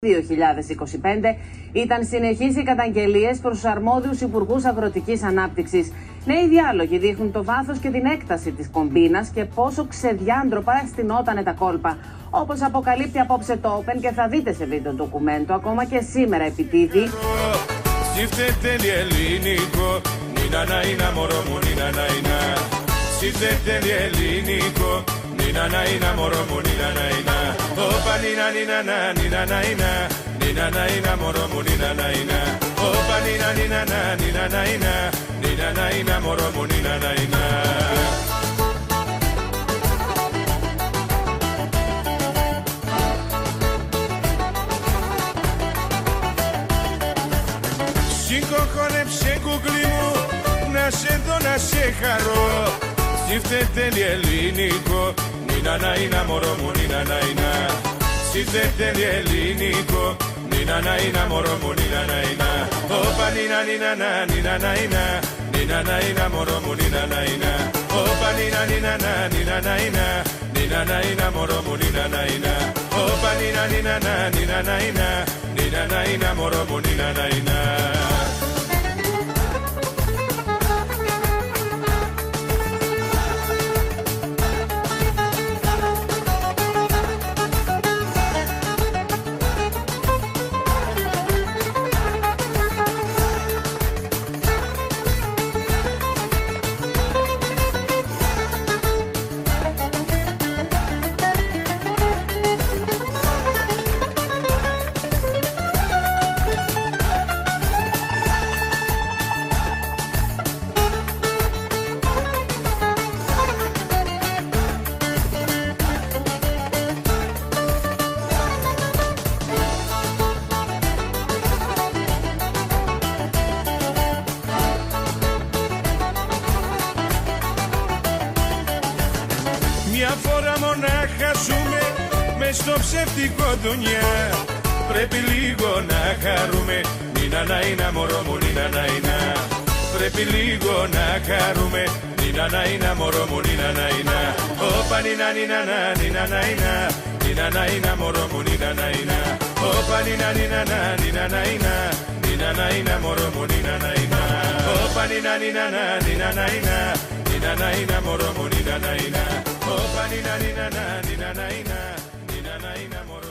2025 ήταν συνεχείς οι καταγγελίες προς τους αρμόδιους υπουργούς αγροτικής ανάπτυξης. Νέοι διάλογοι δείχνουν το βάθος και την έκταση της κομπίνας και πόσο ξεδιάντροπα στηνότανε τα κόλπα. Όπως αποκαλύπτει απόψε το Open και θα δείτε σε βίντεο ντοκουμέντο, ακόμα και σήμερα επιτίδη. Σηκωχώνεψε κουκλί μου, να σε δω να σε χαρώ. Σύφτετελει ελληνικό, νιναναίνα μωρό μου νιναναίνα. Σύφτετελει ελληνικό, νιναναίνα μωρό μου νιναναίνα. Όπα νιναναίνα, νιναναίνα, νιναναίνα μωρό μου νιναναίνα. Όπα νιναναίνα, νιναναίνα, νιναναίνα μωρό μου νιναναίνα. Όπα νιναναίνα, νιναναίνα, νιναναίνα μωρό μου νιναναίνα. Μια φορά μονάχα ζούμε μες στο ψεύτικο δουνιά. Πρέπει λίγο να χαρούμε, νιναναίνα μωρό μου νιναναίνα. Πρέπει λίγο να χαρούμε, νιναναίνα μωρό μου νιναναίνα. Όπα νιναναίνα, νιναναίνα, νιναναίνα μωρό μου νιναναίνα. Όπα νιναναίνα, νιναναίνα, νιναναίνα μωρό μου νιναναίνα. Όπα νιναναίνα, νιναναίνα, νιναναίνα μωρό μου νιναναίνα. Όπα νιναναίνα, νιναναίνα, νιναναίνα μωρό.